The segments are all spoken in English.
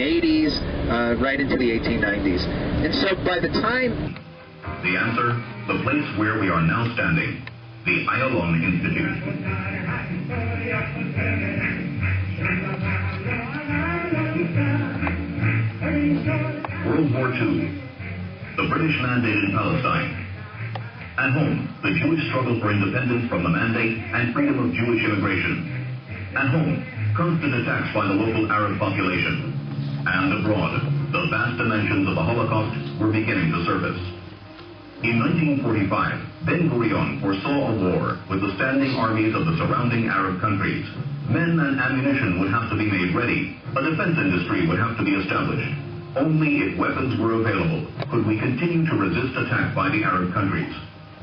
80s, right into the 1890s. And so by the time... The answer, the place where we are now standing, the Ayalon Institute. World War II. The British mandate in Palestine. At home, the Jewish struggle for independence from the mandate and freedom of Jewish immigration. At home, constant attacks by the local Arab population. And abroad, the vast dimensions of the Holocaust were beginning to surface. In 1945, Ben-Gurion foresaw a war with the standing armies of the surrounding Arab countries. Men and ammunition would have to be made ready. A defense industry would have to be established. Only if weapons were available could we continue to resist attack by the Arab countries.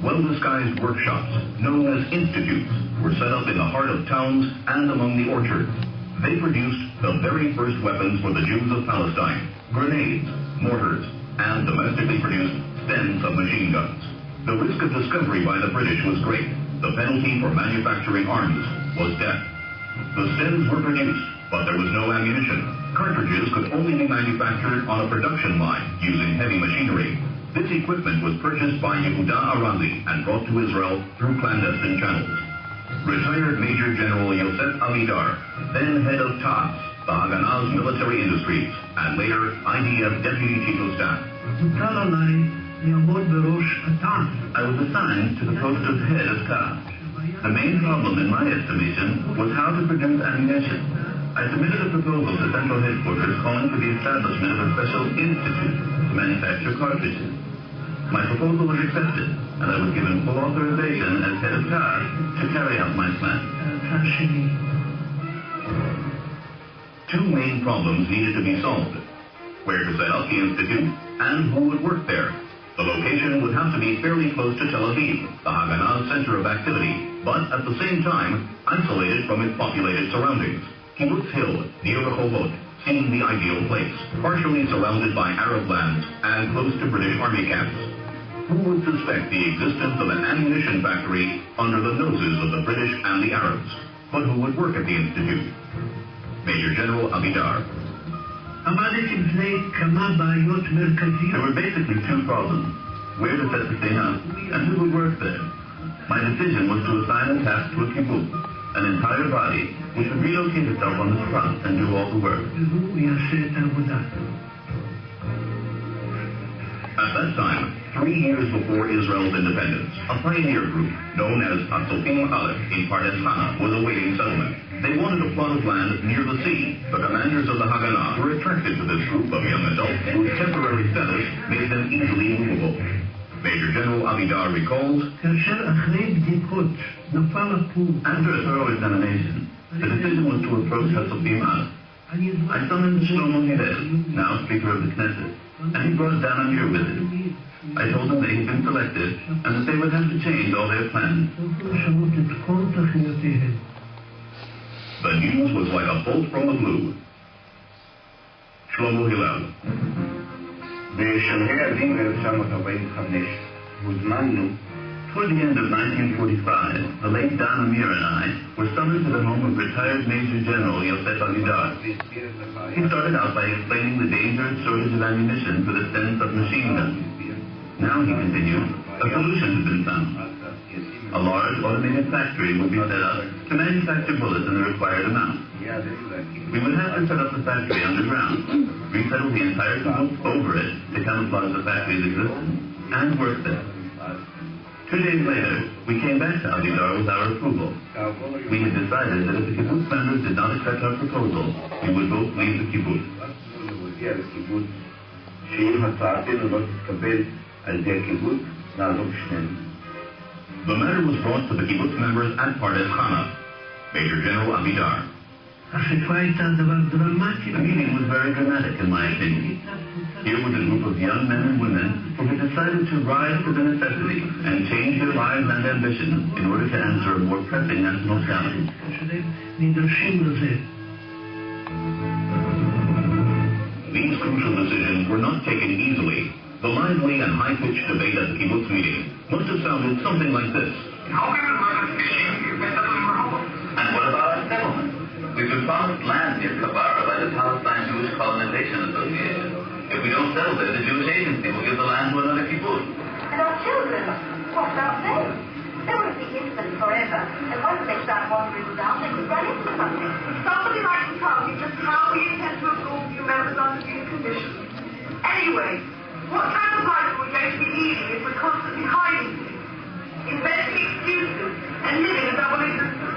Well-disguised workshops, known as institutes, were set up in the heart of towns and among the orchards. They produced the very first weapons for the Jews of Palestine: grenades, mortars, and domestically produced Stens of machine guns. The risk of discovery by the British was great. The penalty for manufacturing arms was death. The Stens were produced, but there was no ammunition. Cartridges could only be manufactured on a production line using heavy machinery. This equipment was purchased by Yehuda Arazi and brought to Israel through clandestine channels. Retired Major General Yosef Amidar, then head of TAS, the Haganah's military industries, and later IDF Deputy Chief of Staff. I was assigned to the post of head of TAS. The main problem in my estimation was how to produce ammunition. I submitted a proposal to Central Headquarters calling for the establishment of a special institute to manufacture cartridges. My proposal was accepted, and I was given full authorization as head of TAS to carry out my plan. Two main problems needed to be solved: where to set up the institute and who would work there. The location would have to be fairly close to Tel Aviv, the Haganah's center of activity, but at the same time isolated from its populated surroundings. Kibbutz Hill, near Rehovot, seemed the ideal place, partially surrounded by Arab lands and close to British army camps. Who would suspect the existence of an ammunition factory under the noses of the British and the Arabs? But who would work at the Institute? Major General Amidar. There were basically two problems: where to set the thing up, and who would work there. My decision was to assign a task to a kibbutz, an entire body which would relocate itself on the spot and do all the work. At that time, 3 years before Israel's independence, a pioneer group known as Atzofim Aleph in Pardes Chana was awaiting settlement. They wanted a plot of land near the sea. The commanders of the Haganah were attracted to this group of young adults whose temporary status made them easily movable. Major General Amidar recalls, after a thorough examination, the decision was to approach Atzofim Aleph. I summoned Shlomo Hillel, now Speaker of the Knesset, and he brought Dan Amir with him. I told them they had been selected and that they would have to change all their plans. The news was like a bolt from the blue. Shlomo Hillel. בשלהי הדין ב-1945 הוזמנו. Toward the end of 1945, the late Dan Amir and I were summoned to the home of retired Major General Yosef Amidar. He started out by explaining the danger and shortage of ammunition for the Stens of machine guns. Now, he continued, a solution has been found. A large automated factory would be set up to manufacture bullets in the required amount. We would have to set up the factory underground, resettle the entire kibbutz over it to camouflage the factory's existence, and work there. 2 days later, we came back to Amidar with our approval. We had decided that if the kibbutz members did not accept our proposal, we would both leave the kibbutz. The matter was brought to the kibbutz members at Pardes Chana. Major General Amidar. The meeting was very dramatic, in my opinion. Here was a group of young men and women who had decided to rise to the necessity and change their lives and ambitions in order to answer a more pressing national challenge. These crucial decisions were not taken easily. The lively and high-pitched debate at the kibbutz meeting must have sounded something like this. And what about our settlement? We've been promised land near Kabara by the Palestine Jewish colonization. Conservation Association. If we don't settle this, the Jewish agency will give the land to another kibbutz. And our children, what about them? They won't be infants forever, and once they start wandering around, they could run into something. Somebody might be telling you just how we intend to absorb new members under these conditions. Anyway, what kind of life are we going to be leading if we're constantly hiding things, inventing excuses, and living a double existence?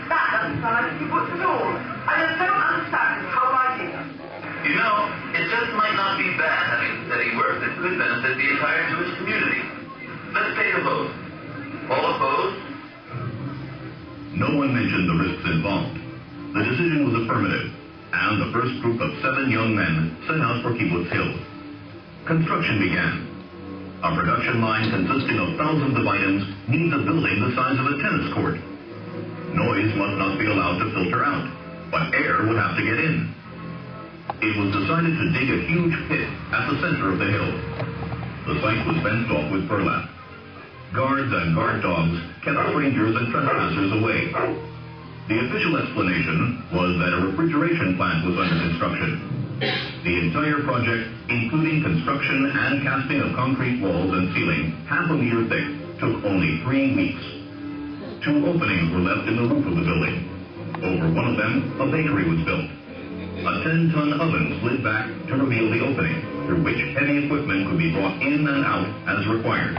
That doesn't sound like a kibbutz at all. I just don't understand this whole idea. You know, it just might not be bad having steady work that could benefit the entire Jewish community. Let's take a vote. All opposed? No one mentioned the risks involved. The decision was affirmative, and the first group of 7 young men set out for Kibbutz Hill. Construction began. A production line consisting of thousands of items needs a building the size of a tennis court. Noise must not be allowed to filter out, but air would have to get in. It was decided to dig a huge pit at the center of the hill. The site was fenced off with burlap. Guards and guard dogs kept strangers and trespassers away. The official explanation was that a refrigeration plant was under construction. The entire project, including construction and casting of concrete walls and ceiling, half a meter thick, took only 3 weeks. 2 openings were left in the roof of the building. Over one of them, a bakery was built. A 10-ton oven slid back to reveal the opening, through which heavy equipment could be brought in and out as required.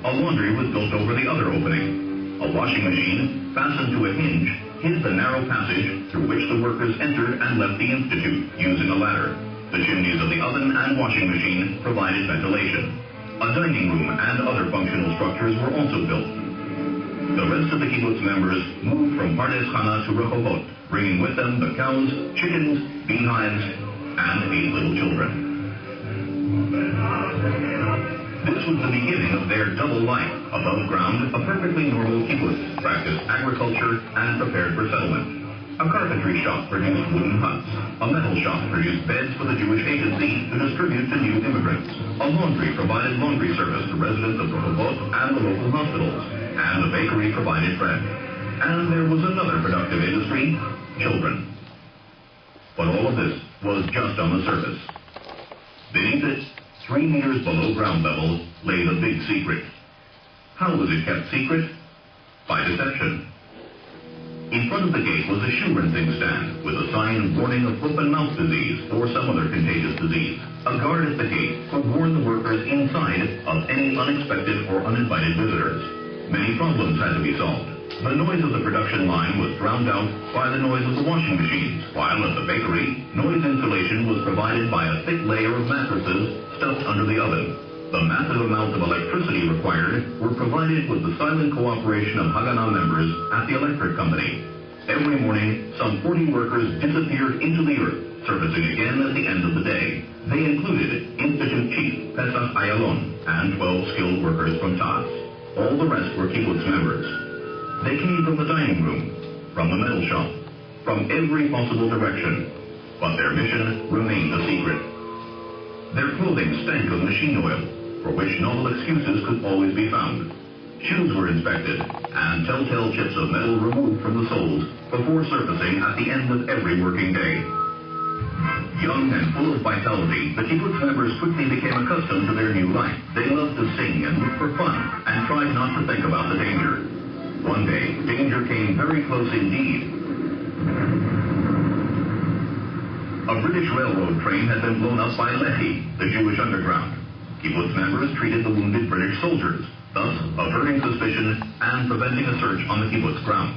A laundry was built over the other opening. A washing machine, fastened to a hinge, hid the narrow passage through which the workers entered and left the institute using a ladder. The chimneys of the oven and washing machine provided ventilation. A dining room and other functional structures were also built. The rest of the kibbutz members moved from Pardes Chana to Rehovot, bringing with them the cows, chickens, beehives, and 8 little children. This was the beginning of their double life. Above ground, a perfectly normal kibbutz practiced agriculture and prepared for settlement. A carpentry shop produced wooden huts. A metal shop produced beds for the Jewish agency to distribute to new immigrants. A laundry provided laundry service to residents of Rehovot and the local hospitals. And the bakery provided bread. And there was another productive industry, children. But all of this was just on the surface. Beneath it, 3 meters below ground level, lay the big secret. How was it kept secret? By deception. In front of the gate was a shoe rinsing stand with a sign warning of foot and mouth disease or some other contagious disease. A guard at the gate would warn the workers inside of any unexpected or uninvited visitors. Many problems had to be solved. The noise of the production line was drowned out by the noise of the washing machines, while at the bakery, noise insulation was provided by a thick layer of mattresses stuffed under the oven. The massive amounts of electricity required were provided with the silent cooperation of Haganah members at the electric company. Every morning, some 40 workers disappeared into the earth, surfacing again at the end of the day. They included Institute Chief Pesach Ayalon and 12 skilled workers from TAS. All the rest were kibbutz members. They came from the dining room, from the metal shop, from every possible direction, but their mission remained a secret. Their clothing stank of machine oil, for which novel excuses could always be found. Shoes were inspected, and telltale chips of metal removed from the soles before surfacing at the end of every working day. Young and full of vitality, the kibbutz members quickly became accustomed to their new life. They loved to sing and look for fun, and tried not to think about the danger. One day, danger came very close indeed. A British railroad train had been blown up by Lehi, the Jewish underground. Kibbutz members treated the wounded British soldiers, thus averting suspicion and preventing a search on the kibbutz grounds.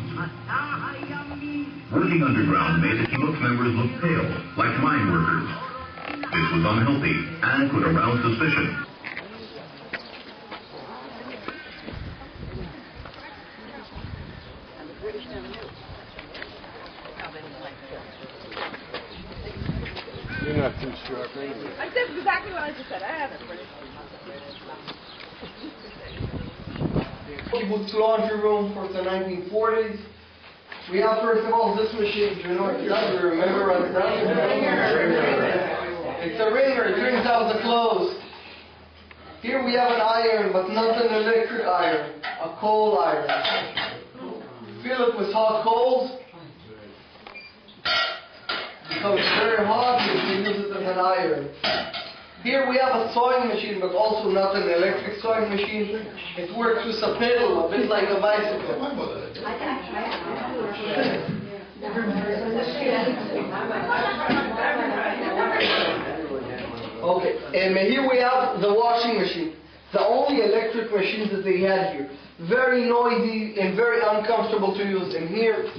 Working underground made the kibbutz members look pale, like mine workers. This was unhealthy and could arouse suspicion. You're not too sharp, either. I said exactly what I just said. I haven't. Kibbutz laundry room from the 1940s. We have, first of all, this machine. Do you know what you remember right now? It's a wringer. It wrings out the clothes. Here we have an iron, but not an electric iron, a coal iron. Fill it with hot coals. becomes very hot, you can use it as an iron. Here we have a sewing machine, but also not an electric sewing machine. It works with a pedal, a bit like a bicycle. Okay, and here we have the washing machine. The only electric machines that they had here. Very noisy and very uncomfortable to use. And here,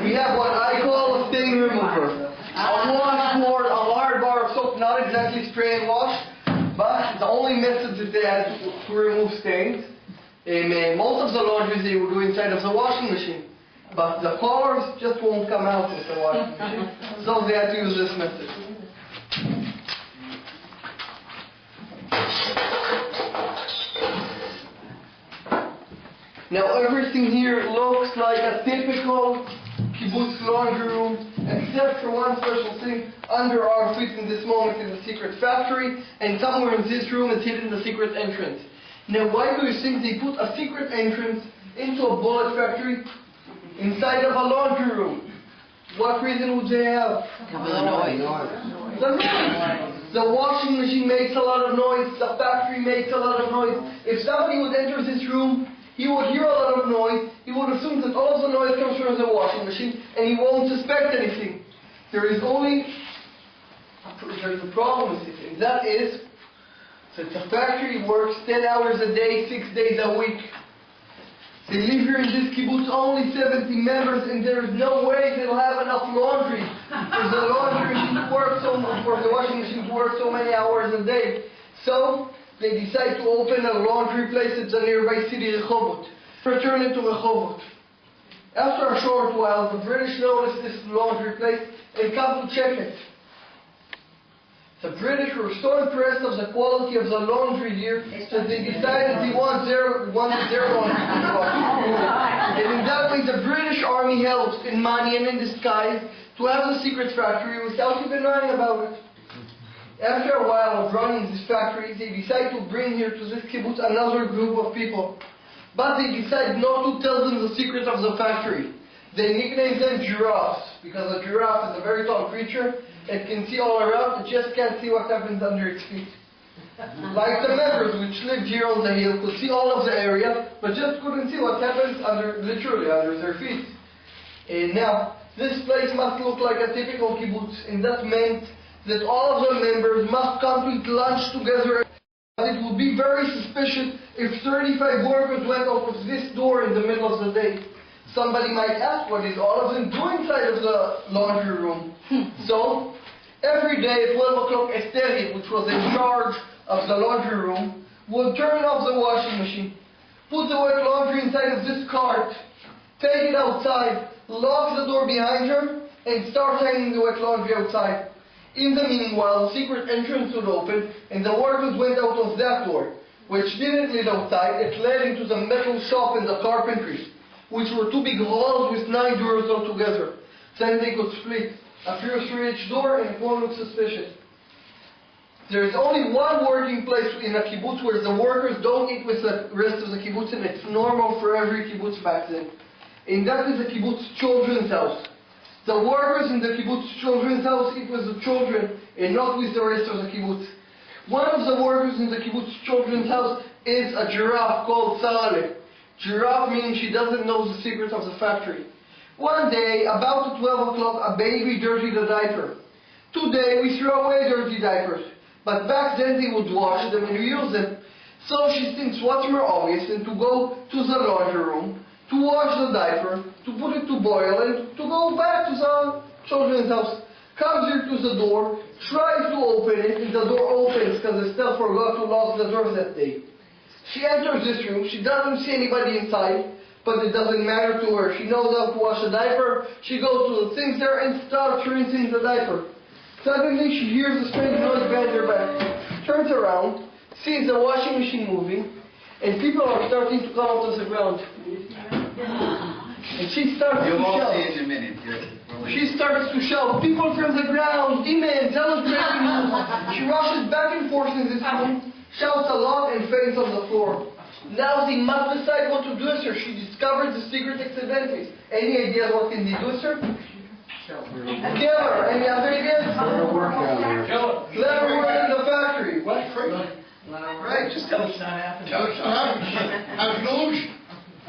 we have what I call a stain remover. A washboard, a hard bar of soap, not exactly spray and wash, but the only method that they had to remove stains. And most of the laundries they would do inside of the washing machine. But the colors just won't come out with the washing machine. So they had to use this method. Now everything here looks like a typical kibbutz laundry room, except for one special thing. Under our feet in this moment is a secret factory, and somewhere in this room is hidden the secret entrance. Now why do you think they put a secret entrance into a bullet factory inside of a laundry room? What reason would they have? The noise. The noise. The washing machine makes a lot of noise, the factory makes a lot of noise. If somebody would enter this room, he would hear a lot of noise, he would assume that all of the noise comes from the washing machine, and he won't suspect anything. There's a problem with it, and that is that the factory works 10 hours a day, 6 days a week. They live here in this kibbutz, only 70 members, and there's no way they'll have enough laundry for the laundry machine to work for the washing machine to work so many hours a day. So they decide to open a laundry place at the nearby city, Rehovot. Return it to Rehovot. After a short while, the British noticed this laundry place and come to check it. The British were so impressed of the quality of the laundry here that they decided they wanted their laundry to be washed. And in that way, the British army helped in money and in disguise to have the secret factory without even knowing about it. After a while of running this factory, they decided to bring here to this kibbutz another group of people. But they decided not to tell them the secret of the factory. They nicknamed them giraffes, because a giraffe is a very tall creature. It can see all around, it just can't see what happens under its feet. Like the members which lived here on the hill could see all of the area, but just couldn't see what happens literally under their feet. And now, this place must look like a typical kibbutz, and that meant that all of the members must come to eat lunch together. It would be very suspicious if 35 workers went out of this door in the middle of the day. Somebody might ask, what is all of them doing inside of the laundry room? So, every day at 12 o'clock, Esther, which was in charge of the laundry room, would turn off the washing machine, put the wet laundry inside of this cart, take it outside, lock the door behind her, and start hanging the wet laundry outside. In the meanwhile, the secret entrance would open, and the workers went out of that door, which didn't lead outside. It led into the metal shop and the carpentry, which were two big halls with 9 doors altogether. Then they could split, a fierce for each door, and it won't look suspicious. There is only one working place in a kibbutz where the workers don't eat with the rest of the kibbutz, and it's normal for every kibbutz back then. And that is the kibbutz children's house. The workers in the kibbutz children's house eat with the children and not with the rest of the kibbutz. One of the workers in the kibbutz children's house is a giraffe called Sarale. Giraffe meaning she doesn't know the secret of the factory. One day, about 12 o'clock, a baby dirtied a diaper. Today, we throw away dirty diapers. But back then, they would wash them and reuse them. So she thinks what's more obvious than to go to the laundry room, to wash the diaper, to put it to boil, and to go back to the children's house. Comes here to the door, tries to open it, and the door opens because Estelle forgot to lock the door that day. She enters this room, she doesn't see anybody inside, but it doesn't matter to her. She knows how to wash a diaper, she goes to the sink there and starts rinsing the diaper. Suddenly she hears a strange noise behind her back, turns around, sees the washing machine moving, and people are starting to come out of the ground. And she starts to shout. She starts to shout, people from the ground, demons, celebrating you. She rushes back and forth in this room, shouts a lot and faints on the floor. Now they must decide what to do with her. She discovered the secret accidentally. Any ideas what can they do with her? Kill her. Any other ideas? Let her work in the factory. What? Right, just tell us not happening. Tell us not happening. Have an illusion.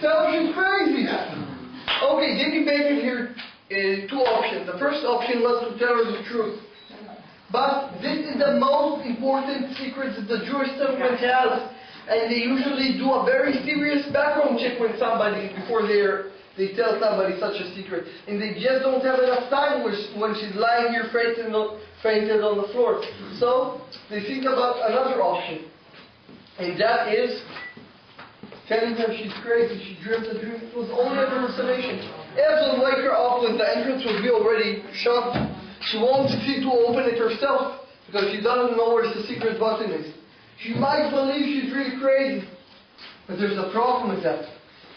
Tell her she's crazy. Okay, they debated here two options. The first option was to tell her the truth. But this is the most important secret that the Jewish settlement has, and they usually do a very serious background check when somebody, before they tell somebody such a secret. And they just don't have enough time when she's lying here fainted on the floor. So they think about another option, and that is telling her she's crazy, she dreamt a dream. It was only a hallucination. As will wake her up when the entrance will be already shut. She won't succeed to open it herself because she doesn't know where the secret button is. She might believe she's really crazy, but there's a problem with that.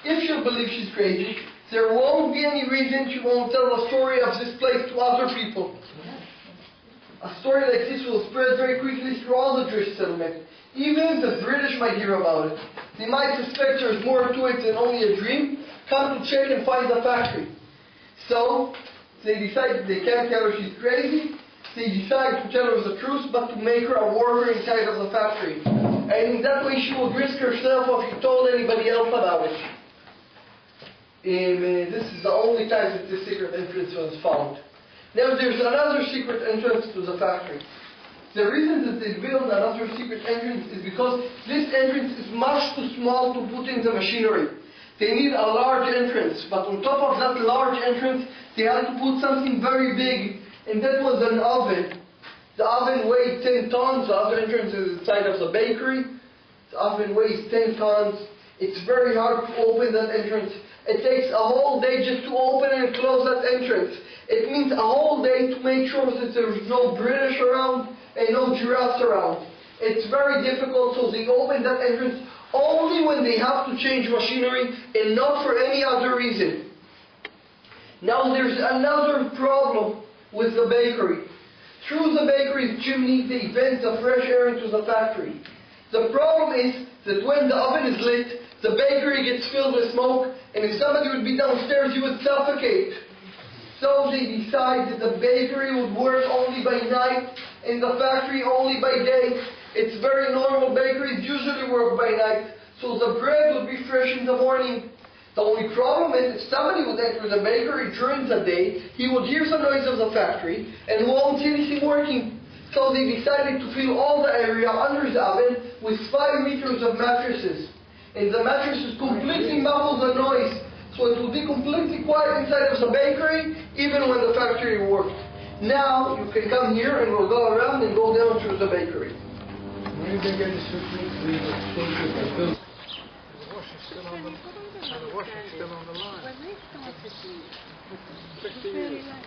If she'll believe she's crazy, there won't be any reason she won't tell the story of this place to other people. A story like this will spread very quickly through all the Jewish settlement. Even the British might hear about it. They might suspect there's more to it than only a dream, come to check and find the factory. So, they decide they can't tell her she's crazy. They decide to tell her the truth, but to make her a worker inside of the factory. And in that way she would risk herself if she told anybody else about it. This is the only time that this secret entrance was found. Now there's another secret entrance to the factory. The reason that they build another secret entrance is because this entrance is much too small to put in the machinery. They need a large entrance, but on top of that large entrance, they had to put something very big, and that was an oven. The oven weighed 10 tons. The other entrance is inside of the bakery. The oven weighs 10 tons. It's very hard to open that entrance. It takes a whole day just to open and close that entrance. It means a whole day to make sure that there's no British around and no giraffes around. It's very difficult, so they open that entrance only when they have to change machinery and not for any other reason. Now there's another problem with the bakery. Through the bakery's chimney, they vent the fresh air into the factory. The problem is that when the oven is lit, the bakery gets filled with smoke, and if somebody would be downstairs, you would suffocate. So they decide that the bakery would work only by night, and the factory only by day. It's very normal. Bakeries usually work by night, so the bread would be fresh in the morning. The only problem is if somebody would enter the bakery during the day, he would hear the noise of the factory and won't see anything working. So they decided to fill all the area under the oven with 5 meters of mattresses. And the mattresses completely muffle the noise, so it will be completely quiet inside of the bakery, even when the factory works. Now you can come here and we'll go around and go down through the bakery. When did they get the secret? The washing's still on the line. When they started doing it, it was really like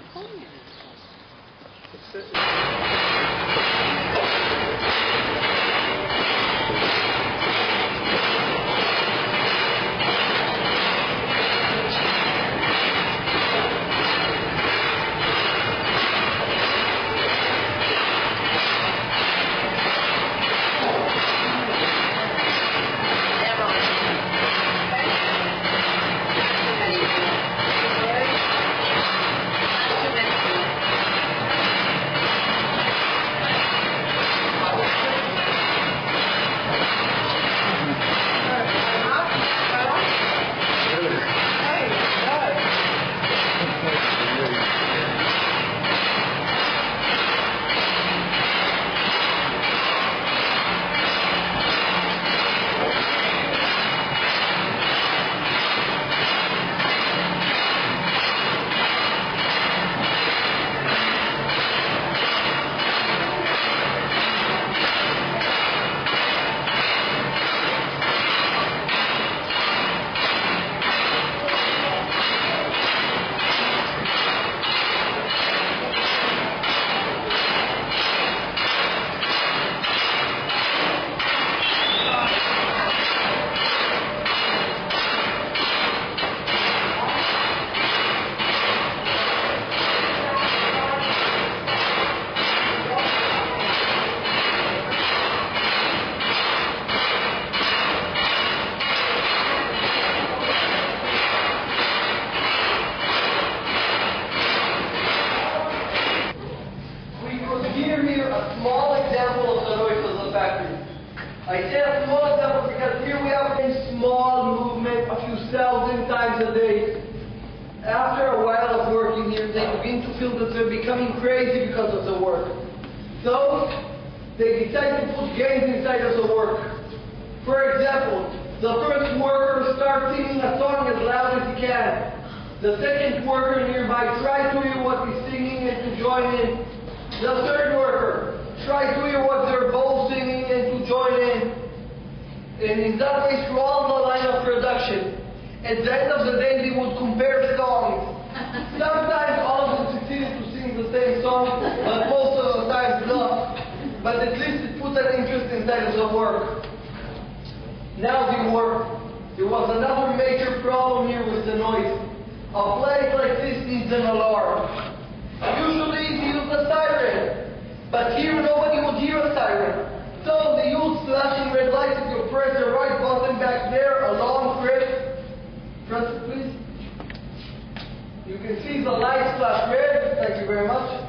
they begin to feel that they're becoming crazy because of the work. So, they decide to put games inside of the work. For example, the first worker starts singing a song as loud as he can. The second worker nearby tries to hear what he's singing and to join in. The third worker tries to hear what they're both singing and to join in. And in that way, through all the line of production, at the end of the day, they would compare songs. Sometimes all of them succeeded to sing the same song, but most of the times not. But at least it put an interest inside of the work. Now the work. There was another major problem here with the noise. A place like this needs an alarm. Usually they use a siren, but here nobody would hear a siren. So they use flashing red lights. If you press the right button back there, a long press it please. You can see the lights flash red. Thank you very much.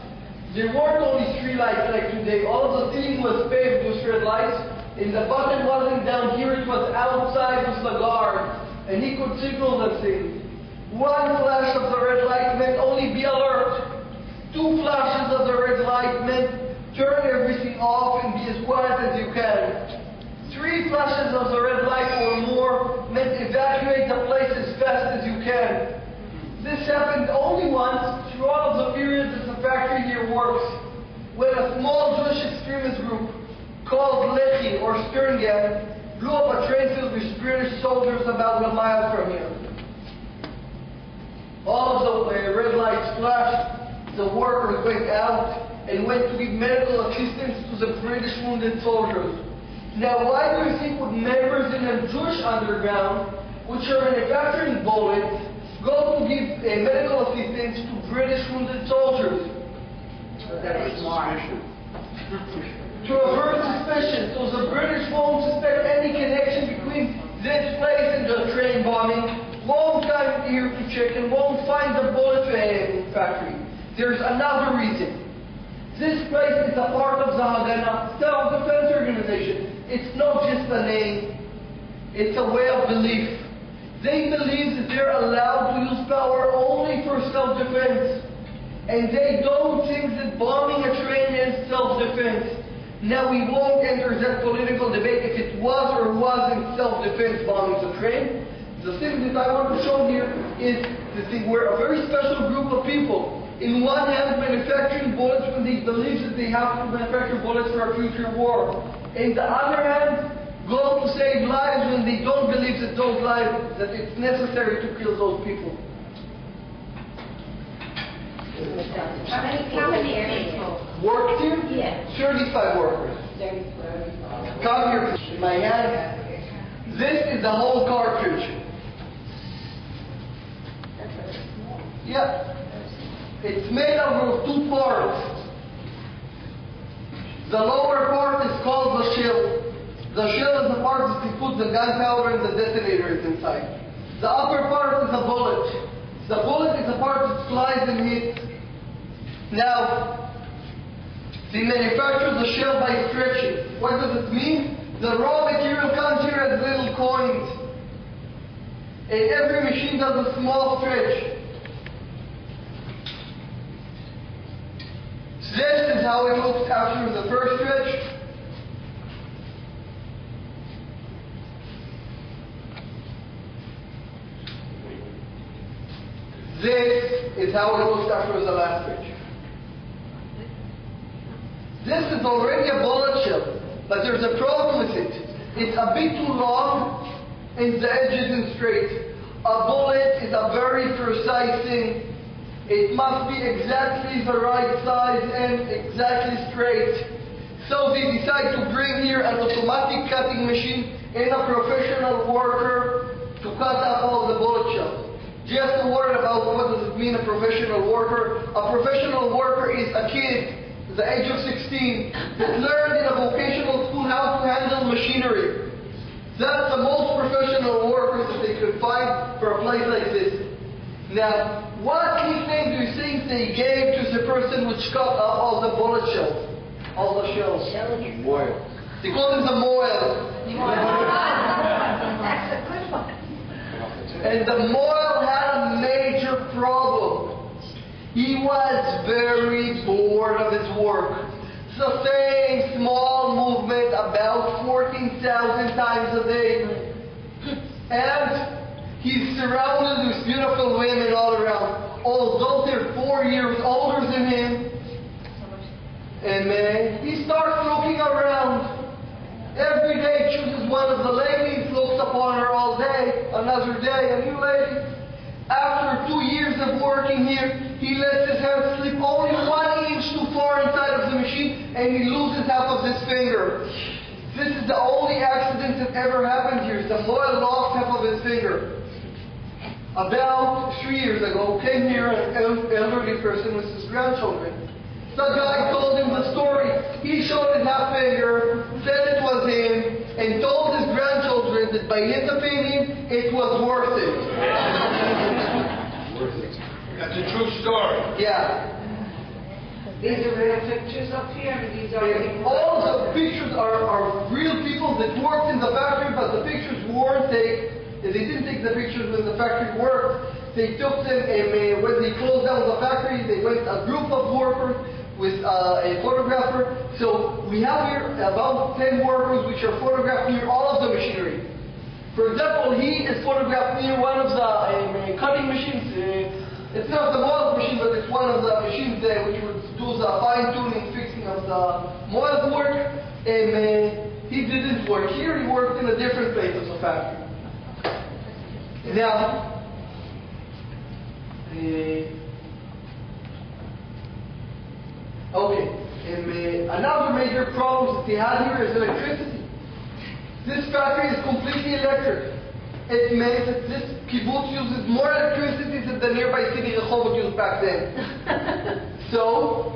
There weren't only 3 lights like today. All the ceiling was paved with red lights. And the button wasn't down here, it was outside with the guard. And he could signal the thing. 1 flash of the red light meant only be alert. 2 flashes of the red light meant turn everything off and be as quiet as you can. 3 flashes of the red light or more meant evacuate the place as fast as you can. This happened only once through all of the periods that the factory here works, when a small Jewish extremist group called Lehi or Stern Gang blew up a train filled with British soldiers about a mile from here. All of the red lights flashed, the workers went out and went to give medical assistance to the British wounded soldiers. Now, why do you think would members in a Jewish underground, which are manufacturing bullets, go to give medical assistance to British wounded soldiers? That is smart. To avert suspicion, so the British won't suspect any connection between this place and the train bombing, won't come here to check, and won't find the bullet factory. There's another reason. This place is a part of the Haganah, self-defense organization. It's not just a name, it's a way of belief. They believe that they're allowed to use power only for self-defense. And they don't think that bombing a train is self-defense. Now, we won't enter that political debate if it was or wasn't self-defense bombing the train. The thing that I want to show here is that we're a very special group of people. In one hand, manufacturing bullets when they believe that they have to manufacture bullets for a future war. In the other hand, go to save lives when they don't believe that those lives, that it's necessary to kill those people. How many people? Worked here? Yeah. 35 workers. 35. Come here, in my hand. This is the whole cartridge. Yeah. It's made up of 2 parts. The lower part is called the shell. The shell is the part that you put the gunpowder and the detonators inside. The upper part is the bullet. The bullet is the part that flies and hits. Now, they manufacture the shell by stretching. What does it mean? The raw material comes here as little coins. And every machine does a small stretch. This is how it looks after the first stretch. This is how it looks after the last stretch. This is already a bullet shell, but there's a problem with it. It's a bit too long and the edge isn't straight. A bullet is a very precise thing. It must be exactly the right size and exactly straight. So they decide to bring here an automatic cutting machine and a professional worker to cut up all the bullet shells. Just a word about what does it mean, a professional worker. A professional worker is a kid, the age of 16, that learned in a vocational school how to handle machinery. That's the most professional workers that they could find for a place like this. Now, what nickname do you think they gave to the person which cut up all the bullet shells? All the shells. Moil. They called him the Moil. That's a good one. And the Moil had a major problem. He was very bored of his work. Sustained small movement about 14,000 times a day. And he's surrounded with beautiful women all around. Although they're 4 years older than him. And he starts looking around. Every day chooses one of the ladies, looks upon her all day, another day, a new lady. After 2 years of working here, he lets his hand slip only 1 inch too far inside of the machine, and he loses half of his finger. This is the only accident that ever happened here. Samuel lost half of his finger. About 3 years ago, came here an elderly person with his grandchildren. The guy told him the story. He showed his half finger, said it was him, and told his grandchildren that by his opinion, it was worth it. That's a true story. Yeah. These are real pictures up here, and these are... All the pictures are real people that worked in the factory, but the pictures weren't taken. They didn't take the pictures when the factory worked. They took them, and when they closed down the factory, they went a group of workers with a photographer. So we have here about 10 workers which are photographed near all of the machinery. For example, he is photographed near one of the cutting machines. It's not the mold machine, but it's one of the machines which would do the fine-tuning, fixing of the mold work. And he didn't work here. He worked in a different place of the factory. Now, okay, and another major problem that they had here is electricity. This factory is completely electric. It means that this kibbutz uses more electricity than the nearby city Rehovot used back then. So,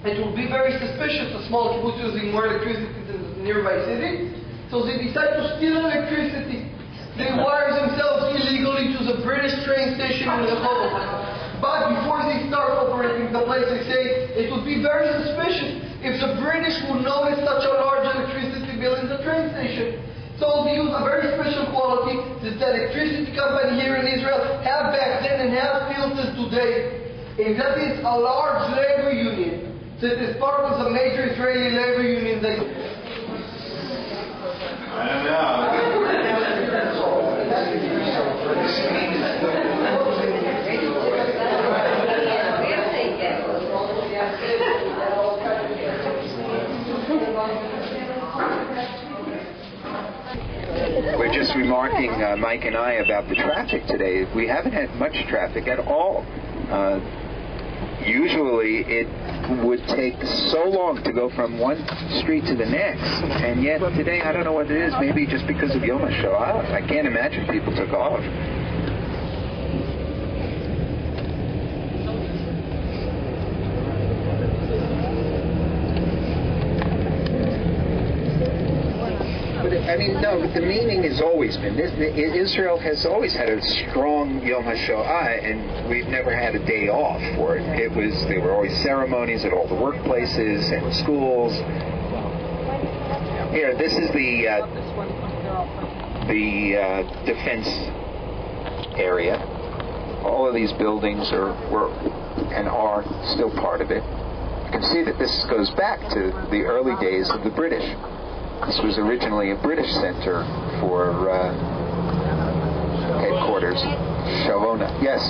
it would be very suspicious, a small kibbutz using more electricity than the nearby city. So they decide to steal electricity. They wire themselves illegally to the British train station in Rehovot. But before they start operating the place, they say it would be very suspicious if the British would notice such a large electricity bill in the train station. So they use a very special quality that the electricity company here in Israel have back then and have still till today. And that is a large labor union that is part of the major Israeli labor union that... We're just remarking, Mike and I, about the traffic today. We haven't had much traffic at all. Usually it would take so long to go from one street to the next, and yet today, I don't know what it is, maybe just because of Yom HaShoah. I can't imagine people took off. I mean, no, but the meaning has always been this. Israel has always had a strong Yom HaShoah, and we've never had a day off for it. There were always ceremonies at all the workplaces and schools. Here, this is the defense area. All of these buildings were still part of it. You can see that this goes back to the early days of the British. This was originally a British center for headquarters. Shavona. Yes.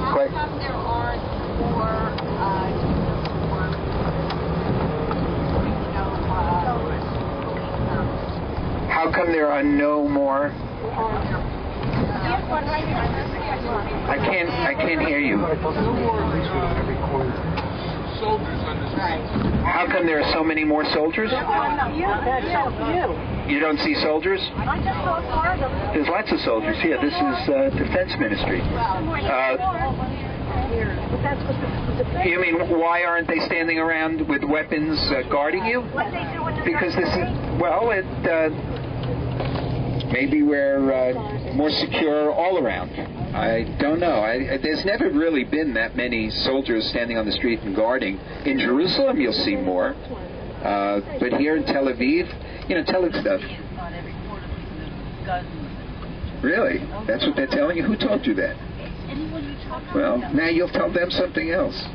How come there aren't more How come there are no more? I can't hear you. Soldiers on the street. How come there are so many more soldiers? You don't see soldiers? There's lots of soldiers. Yeah, this is Defense Ministry. You mean, why aren't they standing around with weapons guarding you? Because this is, maybe we're more secure all around. I don't know. There's never really been that many soldiers standing on the street and guarding. In Jerusalem, you'll see more. But here in Tel Aviv, Tel Aviv. Really? That's what they're telling you? Who told you that? Well, now you'll tell them something else.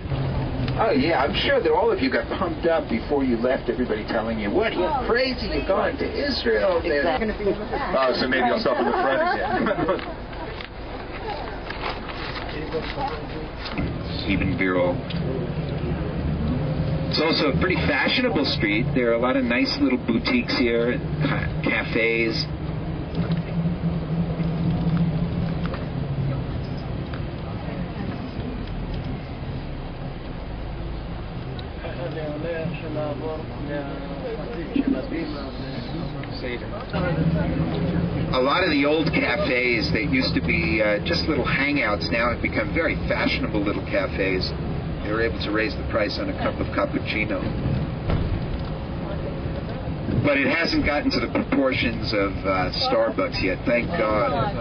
Oh, yeah, I'm sure that all of you got pumped up before you left, everybody telling you, what, you're crazy, you're going to Israel. Exactly. Going to be in the back. Oh, so maybe I'll stop in the front again. Even Biro. It's also a pretty fashionable street. There are a lot of nice little boutiques here, and cafes. A lot of the old cafes that used to be just little hangouts now have become very fashionable little cafes. They were able to raise the price on a cup of cappuccino. But it hasn't gotten to the proportions of Starbucks yet, thank God.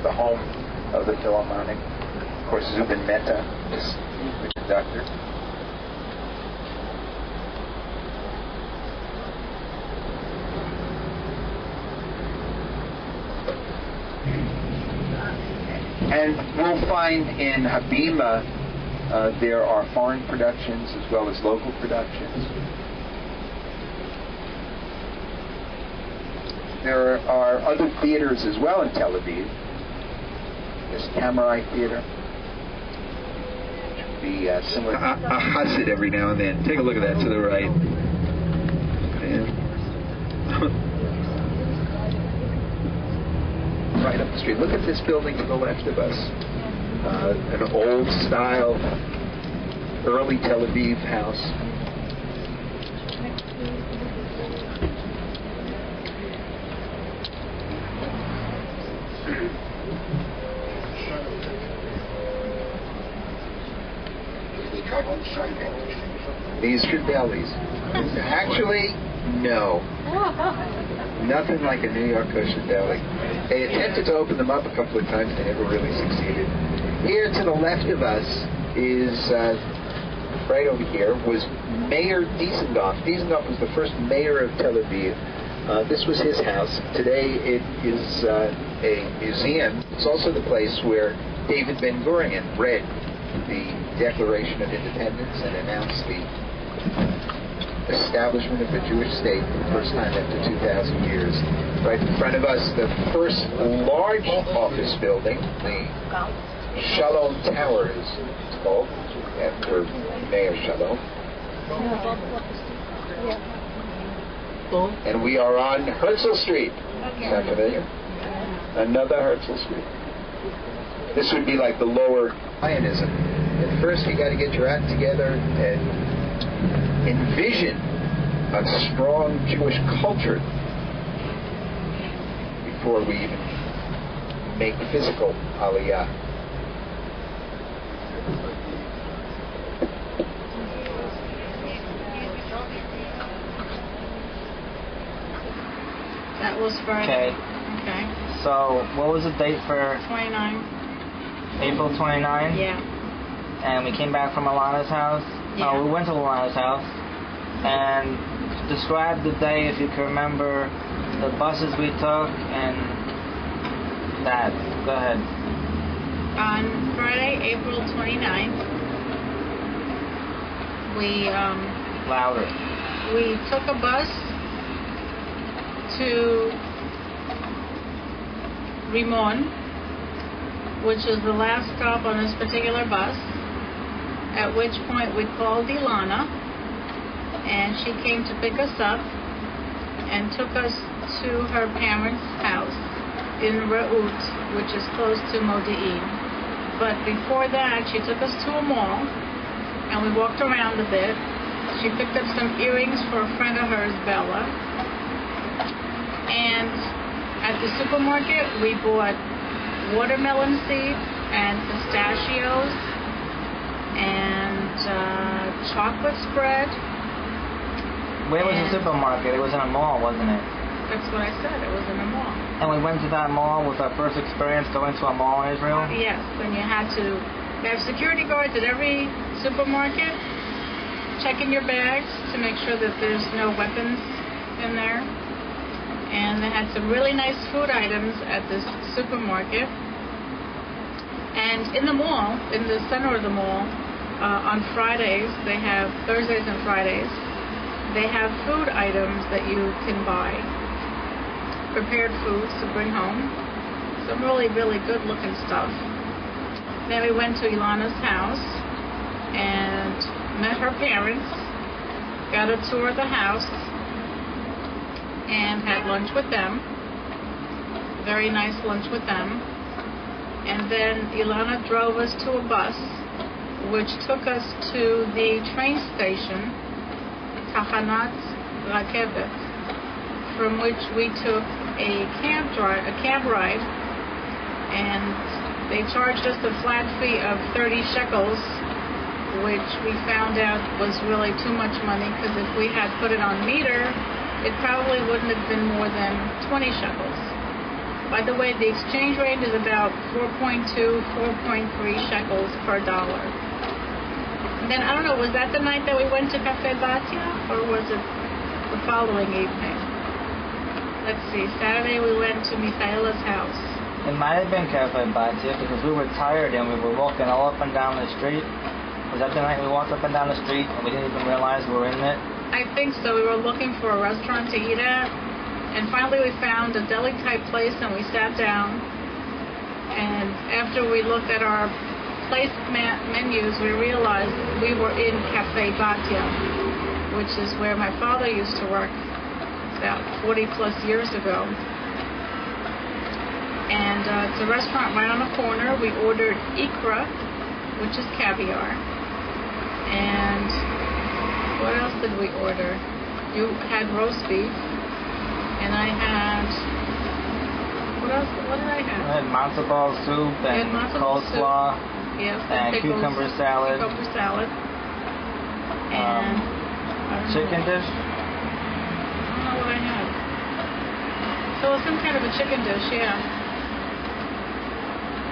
The home of the Philharmonic. Of course, Zubin Mehta is the conductor. And we'll find in Habima there are foreign productions as well as local productions. There are other theaters as well in Tel Aviv. There's Tamurai Theater, which would be similar. A chassid every now and then. Take a look at that to the right. Right up the street. Look at this building to the left of us. An old style, early Tel Aviv house. These are delis. Actually, no. Nothing like a New York kosher deli. They attempted to open them up a couple of times. They never really succeeded. Here to the left of us is, right over here, was Mayor Dizengoff. Dizengoff was the first mayor of Tel Aviv. This was his house. Today it is a museum. It's also the place where David Ben-Gurion read the Declaration of Independence and announced the establishment of the Jewish state for the first time after 2,000 years. Right in front of us, the first large office building, the Shalom Tower is called, after Mayor Shalom. And we are on Herzl Street. Is that familiar? Another Herzl Street. This would be like the lower Zionism. At first, you got to get your act together and envision a strong Jewish culture before we even make physical aliyah. That was Friday. Okay. Okay. So, what was the date for 29. April 29? Yeah. And we came back from Alana's house. Yeah. We went to Alana's house. And describe the day, if you can remember, the buses we took and that. Go ahead. On Friday, April 29th, Louder. we took a bus to Rimon, which is the last stop on this particular bus, at which point we called Ilana, and she came to pick us up and took us to her parents' house in Re'ut, which is close to Modi'in. But before that, she took us to a mall, and we walked around a bit. She picked up some earrings for a friend of hers, Bella. And at the supermarket, we bought watermelon seeds and pistachios and chocolate spread. Where was the supermarket? It was in a mall, wasn't it? That's what I said. It was in a mall. And we went to that mall with our first experience going to a mall in Israel? Yes, and you have security guards at every supermarket checking your bags to make sure that there's no weapons in there. And they had some really nice food items at this supermarket. And in the mall, in the center of the mall, on Fridays, they have, Thursdays and Fridays, they have food items that you can buy. Prepared foods to bring home. Some really, really good looking stuff. Then we went to Ilana's house and met her parents, got a tour of the house, and had lunch with them. Very nice lunch with them. And then Ilana drove us to a bus which took us to the train station, Tachanat Rakevet, from which we took a cab ride, and they charged us a flat fee of 30 shekels, which we found out was really too much money, because if we had put it on meter, it probably wouldn't have been more than 20 shekels. By the way, the exchange rate is about 4.2, 4.3 shekels per dollar. And then, I don't know, was that the night that we went to Cafe Batya, or was it the following evening? Let's see, Saturday we went to Michaela's house. It might have been Cafe Batya because we were tired and we were walking all up and down the street. Was that the night we walked up and down the street and we didn't even realize we were in it? I think so. We were looking for a restaurant to eat at, and finally we found a deli-type place and we sat down. And after we looked at our place menus, we realized we were in Cafe Batya, which is where my father used to work about 40 plus years ago. And it's a restaurant right on the corner. We ordered ikra, which is caviar. And what else did we order? You had roast beef. And I had, what did I have? I had matzo ball soup and coleslaw. Yes, and pickles, cucumber salad. Cucumber salad. And chicken dish? I don't know what I had. So it was some kind of a chicken dish, yeah.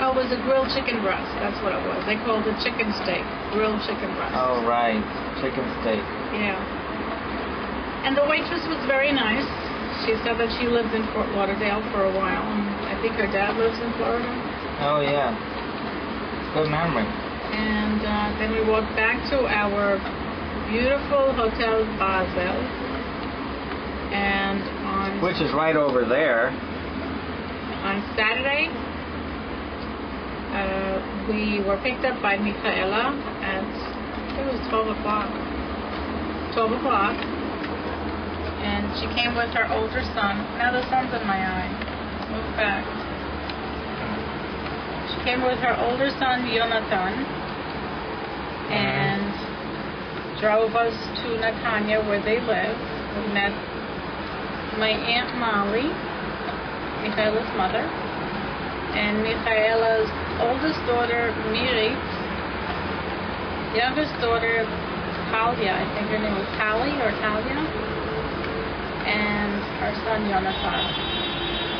Oh, it was a grilled chicken breast. That's what it was. They called it chicken steak. Grilled chicken breast. Oh, right. Chicken steak. Yeah. And the waitress was very nice. She said that she lived in Fort Lauderdale for a while. And I think her dad lives in Florida. Oh, yeah. Good memory. And then we walked back to our beautiful Hotel Basel. And which is right over there. On Saturday, we were picked up by Michaela at, I think it was 12 o'clock. 12 o'clock. And she came with her older son. Now the sun's in my eye. Move back. She came with her older son, Jonathan, and drove us to Netanya, where they live. We met my Aunt Molly, Michaela's mother, and Michaela's oldest daughter, Mirit, youngest daughter, Talia, I think her name was Talia, and her son, Jonathan.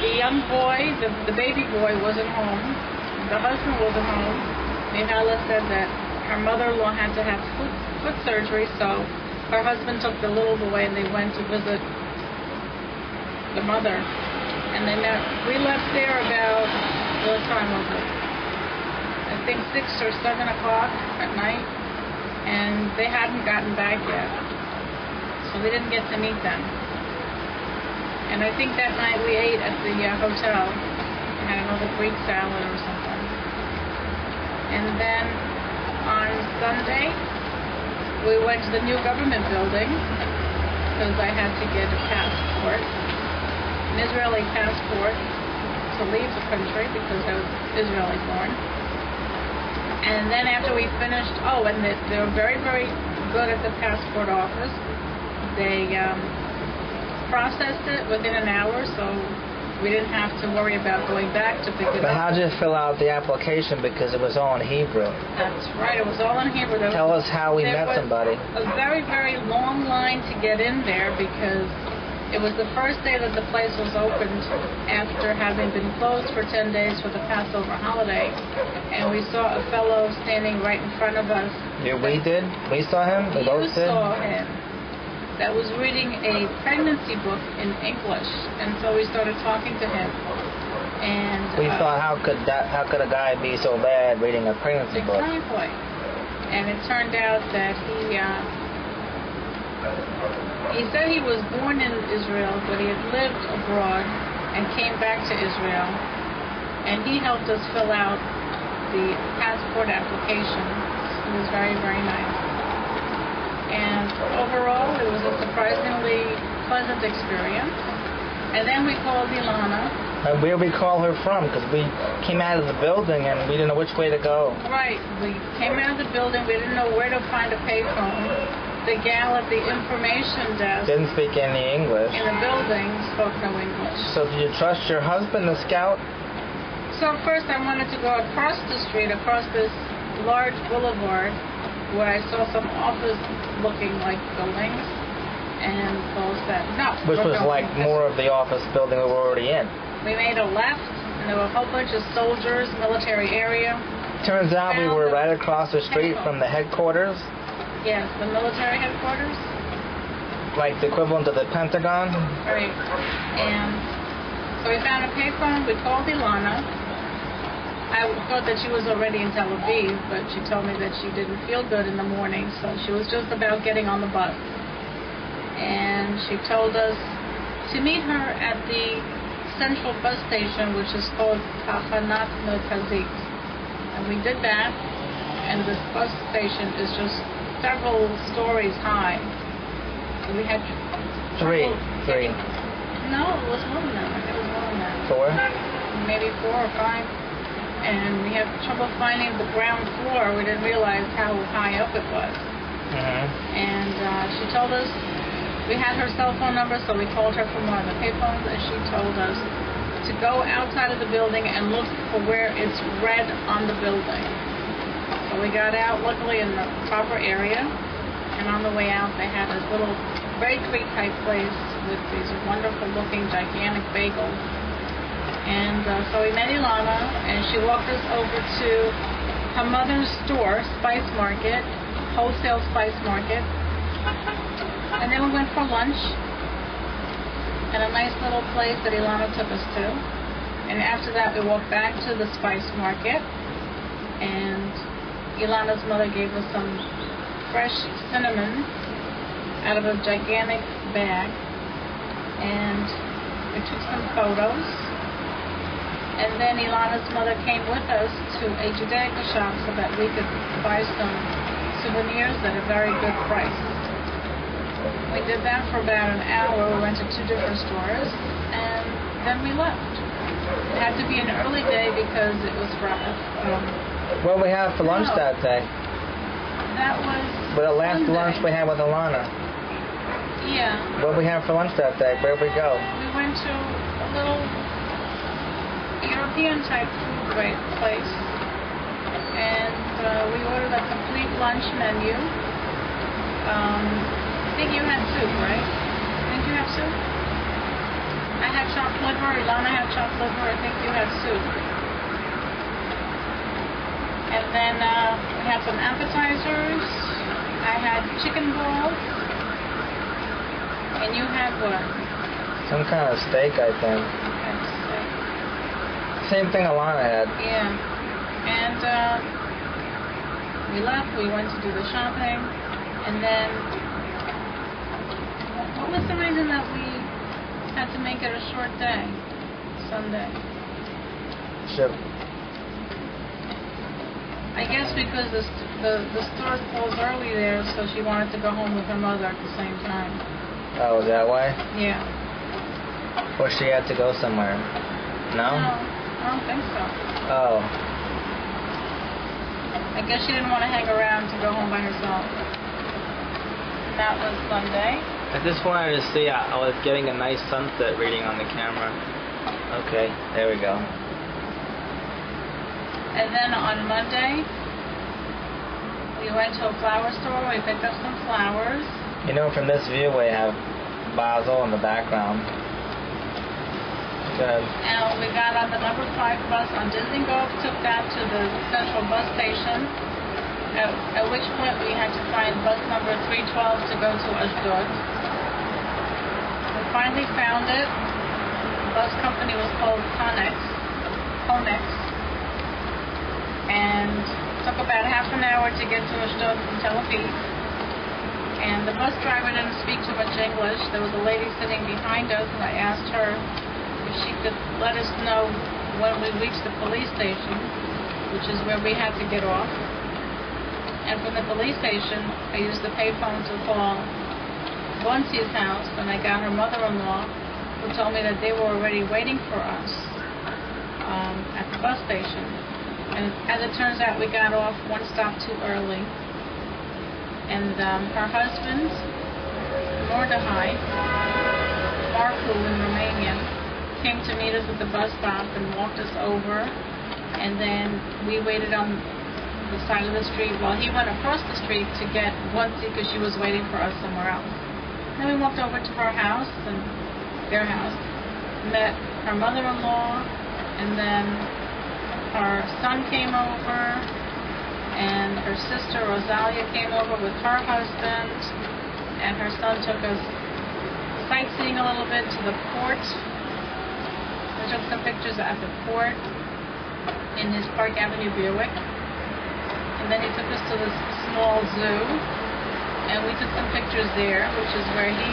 The young boy, the baby boy, wasn't home. The husband wasn't home. Michaela said that her mother-in-law had to have foot surgery, so her husband took the little boy and they went to visit the mother. And we left there about, what time was it? I think 6 or 7 o'clock at night, and they hadn't gotten back yet, so we didn't get to meet them. And I think that night we ate at the hotel. We had another Greek salad or something. And then on Sunday, we went to the new government building because I had to get a passport, an Israeli passport, to leave the country because I was Israeli born. And then after we finished, and they were very, very good at the passport office. They processed it within an hour, so we didn't have to worry about going back to pick it up. But how'd you fill out the application because it was all in Hebrew? That's right, it was all in Hebrew. Tell us how we met somebody. A very, very long line to get in there because it was the first day that the place was opened after having been closed for 10 days for the Passover holiday. And we saw a fellow standing right in front of us. Yeah, we did? We saw him? We both did? You saw him. that was reading a pregnancy book in English, and so we started talking to him. And we thought, how could a guy be so bad reading a pregnancy book? Exactly. And it turned out that he said he was born in Israel, but he had lived abroad and came back to Israel. And he helped us fill out the passport application. It was very, very nice. And overall, it was a surprisingly pleasant experience. And then we called Ilana. And where we call her from? Because we came out of the building and we didn't know which way to go. Right. We came out of the building. We didn't know where to find a payphone. The gal at the information desk didn't speak any English. In the building spoke no English. So did you trust your husband, the scout? So first I wanted to go across the street, across this large boulevard, where I saw some office-looking like buildings, and Paul said no. Which was like more of the office building we were already in. We made a left, and there were a whole bunch of soldiers, military area. Turns out we were right across the street from the headquarters. Yes, the military headquarters. Like the equivalent of the Pentagon. Right. And so we found a payphone. We called Ilana. I thought that she was already in Tel Aviv, but she told me that she didn't feel good in the morning, so she was just about getting on the bus. And she told us to meet her at the central bus station, which is called Tachanat Merkazit. And we did that, and this bus station is just several stories high. And we had three. No, it was more than that. It was more than that. 4? Maybe 4 or 5. And we had trouble finding the ground floor. We didn't realize how high up it was. Mm-hmm. And she told us, we had her cell phone number, so we called her from one of the payphones, and she told us to go outside of the building and look for where it's red on the building. So we got out, luckily in the proper area, and on the way out they had this little bakery type place with these wonderful looking gigantic bagels. And so we met Ilana, and she walked us over to her mother's store, Spice Market, wholesale Spice Market. And then we went for lunch at a nice little place that Ilana took us to. And after that, we walked back to the Spice Market, and Ilana's mother gave us some fresh cinnamon out of a gigantic bag. And we took some photos. And then Ilana's mother came with us to a Judaica shop so that we could buy some souvenirs at a very good price. We did that for about an hour. We went to 2 different stores, and then we left. It had to be an early day because it was rough. What did we have for lunch that day? That was the last Sunday. lunch we had with Ilana. Yeah. What did we have for lunch that day? Where did we go? We went to a little European-type food place, and we ordered a complete lunch menu. I think you had soup, right? Didn't you have soup? I had chopped liver. Ilana had chopped liver. I think you had soup. And then we had some appetizers. I had chicken balls. And you had what? Some kind of steak, I think. Same thing Ilana had. Yeah. And we left. We went to do the shopping. And then, what was the reason that we had to make it a short day? Sunday. Sure. I guess because the store closed early there, so she wanted to go home with her mother at the same time. Oh, is that why? Yeah. Or she had to go somewhere? No? No, I don't think so. Oh. I guess she didn't want to hang around to go home by herself. That was Sunday. I just wanted to see, I was getting a nice sunset reading on the camera. Okay, there we go. And then on Monday, we went to a flower store. We picked up some flowers. You know, from this view, we have Basel in the background. Good. And we got on the number 5 bus on Disney Golf, took that to the central bus station. at which point we had to find bus number 312 to go to Ashdod. We finally found it. The bus company was called Conex, and it took about half an hour to get to Ashdod from Tel Aviv. And the bus driver didn't speak too much English. There was a lady sitting behind us, and I asked her if she could let us know when we reached the police station, which is where we had to get off. And from the police station, I used the payphone to call Bonsi's house, and I got her mother-in-law, who told me that they were already waiting for us at the bus station. And as it turns out, we got off one stop too early. And her husband, Mordechai, Marku in Romania, came to meet us at the bus stop and walked us over. And then we waited on the side of the street while he went across the street to get Bonsi because she was waiting for us somewhere else. Then we walked over to her house and their house, met her mother-in-law, and then her son came over, and her sister Rosalia came over with her husband, and her son took us sightseeing a little bit to the port. We took some pictures at the port in his Park Avenue Buick. And then he took us to this small zoo, and we took some pictures there, which is where he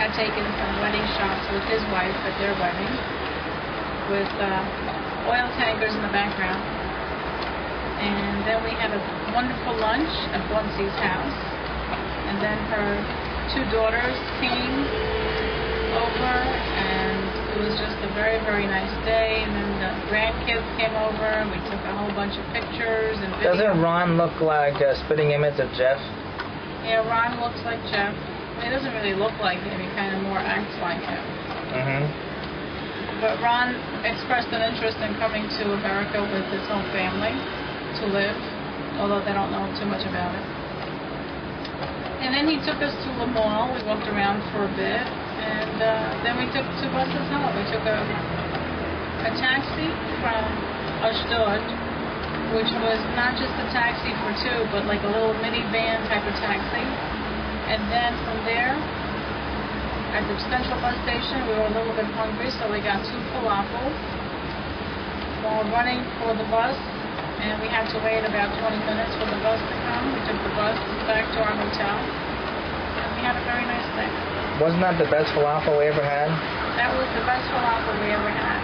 had taken some wedding shots with his wife at their wedding, with oil tankers in the background. And then we had a wonderful lunch at Bonsi's house, and then her two daughters came over, and it was just a very, very nice day. And then the grandkids came over, and we took a whole bunch of pictures and videos. Doesn't Ron look like a spitting image of Jeff? Yeah, Ron looks like Jeff. I mean, he doesn't really look like him, he kind of more acts like him. Mm-hmm. But Ron expressed an interest in coming to America with his whole family to live, although they don't know too much about it. And then he took us to the mall. We walked around for a bit, and then we took two buses home. We took a taxi from Ashdod, which was not just a taxi for two, but like a little minivan type of taxi. And then from there, at the central bus station, we were a little bit hungry, so we got two falafels while running for the bus. And we had to wait about 20 minutes for the bus to come. We took the bus back to our hotel, and we had a very nice day. Wasn't that the best falafel we ever had? That was the best falafel we ever had.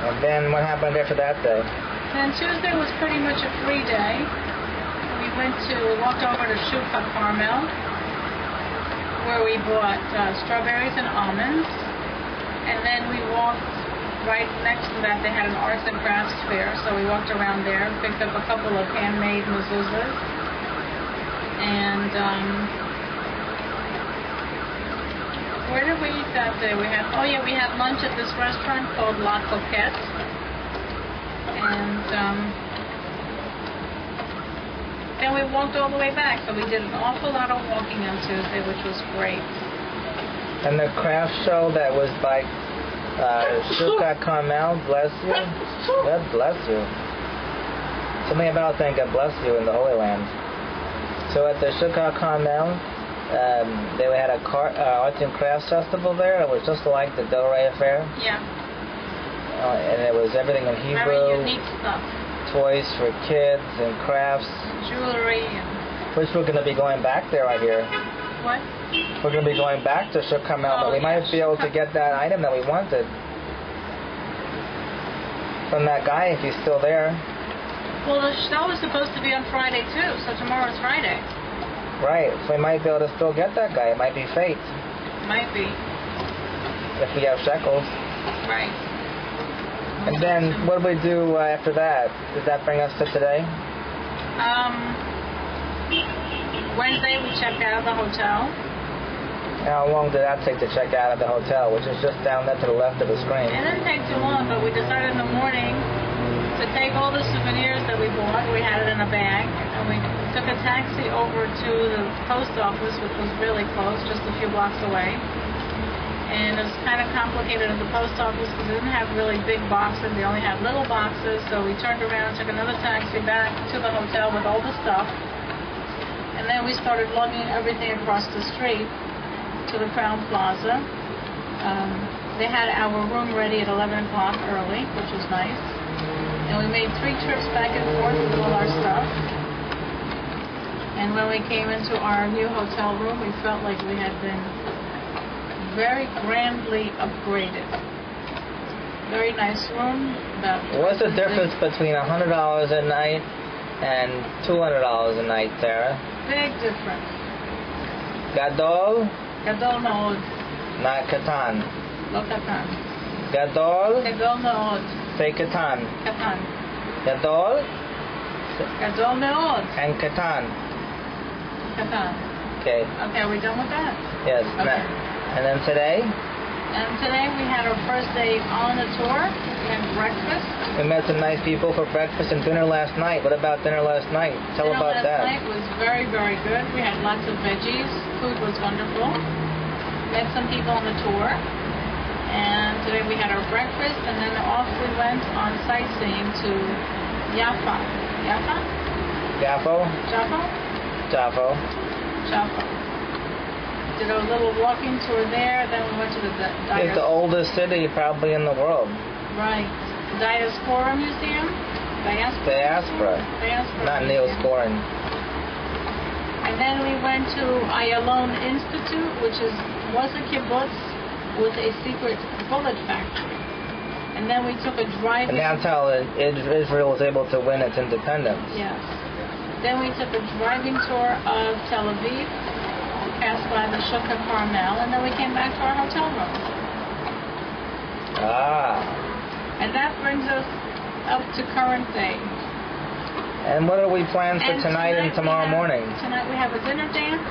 And then what happened after that day? Then Tuesday was pretty much a free day. We walked over to Shuk HaCarmel, where we bought strawberries and almonds, and then we walked. Right next to that, they had an arts and crafts fair, so we walked around there, picked up a couple of handmade mezuzahs, and where did we eat that day? We had lunch at this restaurant called La Coquette, and then we walked all the way back, so we did an awful lot of walking on Tuesday, which was great. And the craft show that was by Shuk HaCarmel, bless you. God bless you. Something about saying God bless you in the Holy Land. So at the Shuk HaCarmel, they had a arts and crafts festival there. It was just like the Del Rey Affair. Yeah. And it was everything in Hebrew. Very unique stuff. Toys for kids and crafts. Jewelry. And Which we're going to be going back there, I hear. what? We're going to be going back to Shuk HaCarmel, but we might be able to get that item that we wanted from that guy if he's still there. Well, the show was supposed to be on Friday too, so tomorrow's Friday. Right, so we might be able to still get that guy. It might be fate. Might be. If we have shekels. Right. And then what do we do after that? Does that bring us to today? Wednesday we checked out of the hotel. How long did that take to check out of the hotel, which is just down there to the left of the screen? It didn't take too long, but we decided in the morning to take all the souvenirs that we bought. We had it in a bag, and we took a taxi over to the post office, which was really close, just a few blocks away. And it was kind of complicated at the post office because they didn't have really big boxes. They only had little boxes. So we turned around, took another taxi back to the hotel with all the stuff. And then we started lugging everything across the street to the Crown Plaza. They had our room ready at 11 o'clock early, which was nice. And we made 3 trips back and forth with all our stuff. And when we came into our new hotel room, we felt like we had been very grandly upgraded. Very nice room. What's the difference between $100 a night and $200 a night, Sarah? Big difference. Gadol? Gadol מאוד. Not Katan. לא קטן. Gadol? גדול מאוד. Say Katan. קטן. Gadol? גדול מאוד. And Katan. קטן. Okay. Okay, are we done with that? Yes. Okay. And then today? And today we had our first day on the tour. We had breakfast. We met some nice people for breakfast and dinner last night. What about dinner last night? Tell about that. Dinner last night was very, very good. We had lots of veggies. Food was wonderful. Met some people on the tour. And today we had our breakfast, and then off we went on sightseeing to Jaffa. Jaffa? Jaffo? Jaffa? Jaffo. Jaffa. Did a little walking tour there, then we went to the It's the oldest city probably in the world. Right. Diaspora Museum? Diaspora. Not Neosporin. And then we went to Ayalon Institute, which was a kibbutz with a secret bullet factory. And then we took a drive-in. And that's how Israel was able to win its independence. Yes. Then we took a driving tour of Tel Aviv, passed by the Shuk HaCarmel, and then we came back to our hotel room. Ah. And that brings us up to current day. And what are we plans for tonight and tomorrow morning? Tonight we have a dinner dance.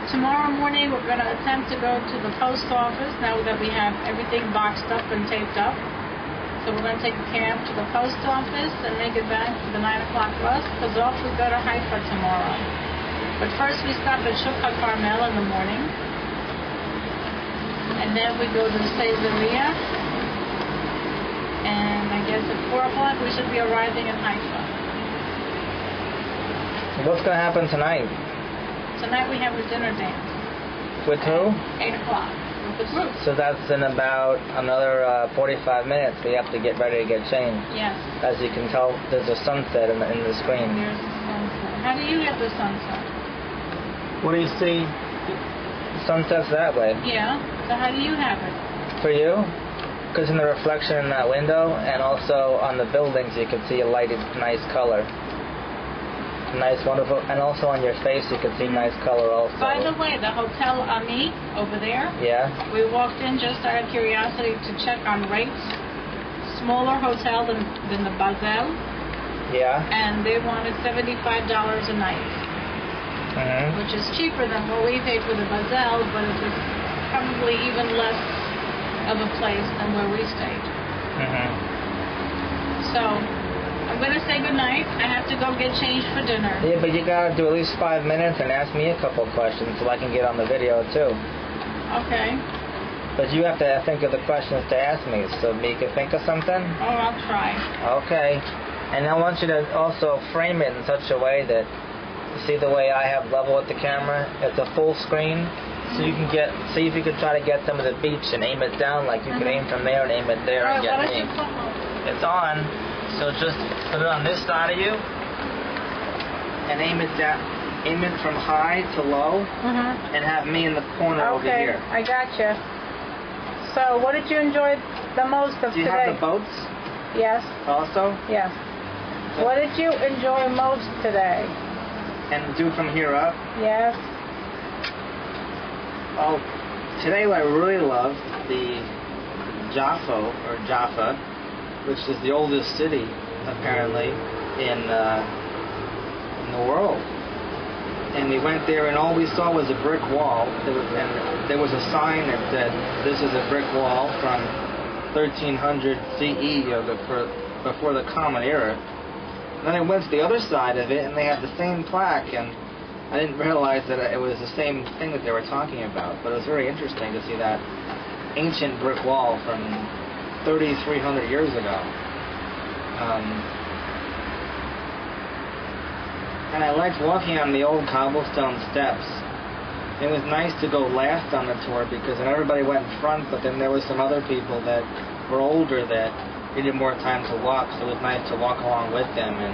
Tomorrow morning we're going to attempt to go to the post office now that we have everything boxed up and taped up. So we're going to take a cab to the post office and make it back for the 9 o'clock bus, because off we go to Haifa tomorrow. But first we stop at Shuk HaCarmel in the morning. And then we go to Caesarea. And I guess at 4 o'clock we should be arriving in Haifa. What's going to happen tonight? Tonight we have a dinner dance. With who? 8 o'clock. With the group. So that's in about another 45 minutes. We have to get ready to get changed. Yes. As you can tell, there's a sunset in the screen. There's the sunset. How do you get the sunset? What do you see? Sunset's that way. Yeah. So how do you have it? For you? Because in the reflection in that window, and also on the buildings, you can see a lighted, nice color. Nice, wonderful, and also on your face you can see nice color also. By the way, the Hotel Ami over there. Yeah. We walked in just out of curiosity to check on rates. Smaller hotel than the Basel. Yeah. And they wanted $75 a night, which is cheaper than what we paid for the Basel, but it was probably even less of a place than where we stayed. So I'm going to say goodnight. I have to go get changed for dinner. Yeah, but you got to do at least 5 minutes and ask me a couple questions so I can get on the video too. Okay. But you have to think of the questions to ask me, so you can think of something? Oh, I'll try. Okay. And I want you to also frame it in such a way that, you see the way I have level with the camera? It's a full screen, so you can see if you could try to get them at the beach and aim it down like you can aim from there and aim it there and get me. It's on. So just put it on this side of you and aim it down. Aim it from high to low and have me in the corner over here. I gotcha. So what did you enjoy the most of today? Do you have the boats? Yes. Also? Yes. What did you enjoy most today? And do from here up? Yes. Oh, today I really loved the Jaffa, which is the oldest city, apparently, in the world. And we went there, and all we saw was a brick wall. There was a sign that said, "This is a brick wall from 1300 CE, before the Common Era." And then I went to the other side of it, and they had the same plaque, and I didn't realize that it was the same thing that they were talking about. But it was very interesting to see that ancient brick wall from 3,300 years ago. And I liked walking on the old cobblestone steps. It was nice to go last on the tour because then everybody went in front, but then there were some other people that were older that needed more time to walk, so it was nice to walk along with them and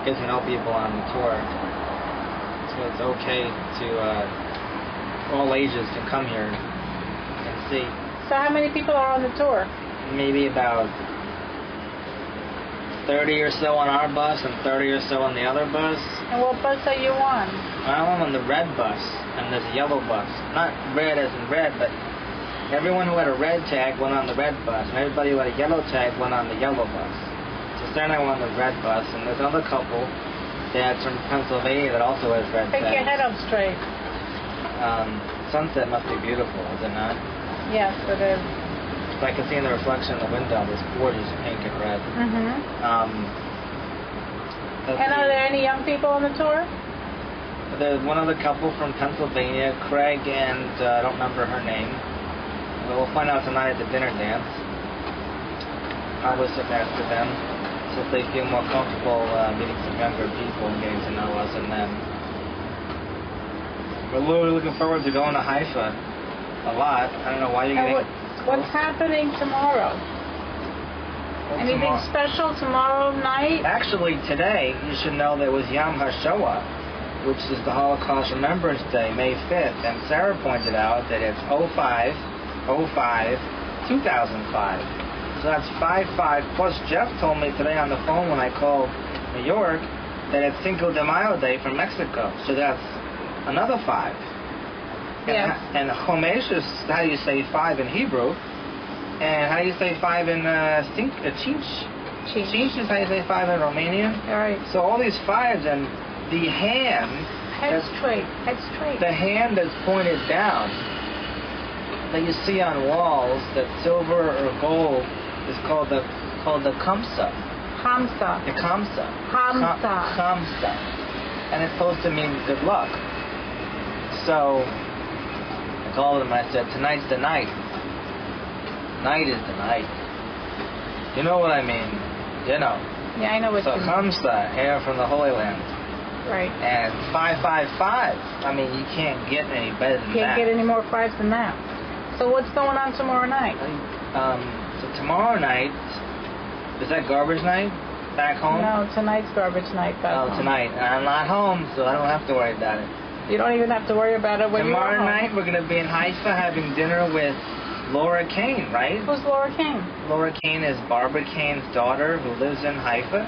get to know people on the tour. So it's okay to, all ages can come here and see. So how many people are on the tour? Maybe about 30 or so on our bus and 30 or so on the other bus. And what bus are you on? I'm on the red bus, and there's a yellow bus. Not red as in red, but everyone who had a red tag went on the red bus, and everybody who had a yellow tag went on the yellow bus. So Sarah and I went on the red bus, and there's another couple that's from Pennsylvania that also has red tags. Take your head up straight. Sunset must be beautiful, is it not? Yes, it is. I can see in the reflection in the window this gorgeous pink and red. And are there any young people on the tour? There's one other couple from Pennsylvania, Craig and I don't remember her name. We'll find out tonight at the dinner dance. I was sit next to them, so if they feel more comfortable meeting some younger people and getting to know us and them. We're really looking forward to going to Haifa a lot. I don't know why you're getting... What's happening tomorrow? Anything special tomorrow night? Actually, today, you should know there was Yom HaShoah, which is the Holocaust Remembrance Day, May 5th. And Sarah pointed out that it's 05/05/2005. So that's 5/5. Plus, Jeff told me today on the phone when I called New York that it's Cinco de Mayo Day from Mexico. So that's another 5. Yes. And Chomesh is how you say 5 in Hebrew. And how do you say 5 in Chinch? Chinch is how you say 5 in Romanian. All right. So all these 5s, and the hand... Head straight. The hand that's pointed down that you see on walls, that silver or gold, is called the kamsa. Hamsa. The kamsa. Hamsa. Kamsa. And it's supposed to mean good luck. So I called him and I said, tonight's the night. Night is the night. You know what I mean? You know. Yeah, I know what you mean. So Kamsa, hair from the Holy Land. Right. And 555. I mean, you can't get any better than that. Can't get any more 5s than that. So what's going on tomorrow night? So tomorrow night, is that garbage night back home? No, tonight's garbage night back home. Tonight. And I'm not home, so I don't have to worry about it. You don't even have to worry about it when you're home. Tomorrow night, we're going to be in Haifa having dinner with Laura Kane, right? Who's Laura Kane? Laura Kane is Barbara Kane's daughter who lives in Haifa.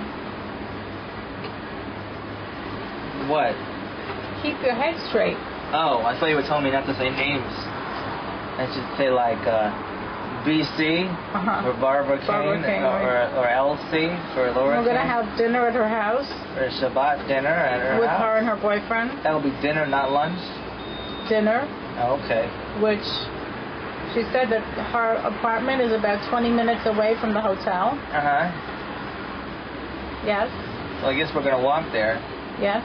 What? Keep your head straight. Oh, I thought you were telling me not to say names. I should say like BC or Barbara Kane, or LC for Laura Kane. We're going to have dinner at her house. Or Shabbat dinner at her house. With her and her boyfriend. That'll be dinner, not lunch? Dinner. Oh, okay. Which she said that her apartment is about 20 minutes away from the hotel. Yes. Well, I guess we're going to walk there. Yes.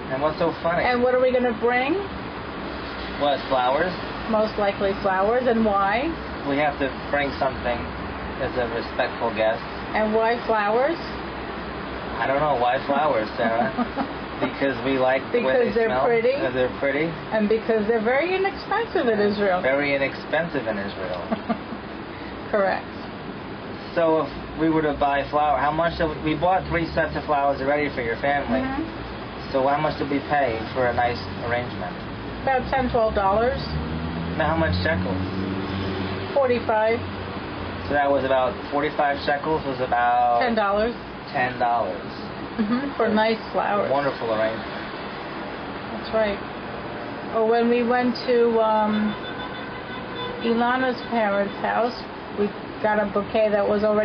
And what's so funny? And what are we going to bring? What, flowers? Most likely flowers. And why? We have to bring something as a respectful guest. And why flowers? I don't know. Why flowers, Sarah? Because we like the way they smell. Pretty. Because they're pretty. And because they're very inexpensive in Israel. Very inexpensive in Israel. Correct. So if we were to buy flower, how much? We bought 3 sets of flowers already for your family. So how much did we pay for a nice arrangement? About $10, $12. Now how much shekels? 45. So that was about 45 shekels. Was about $10. $10. For nice flowers. Wonderful arrangement. That's right. Or when we went to Ilana's parents' house, we got a bouquet that was already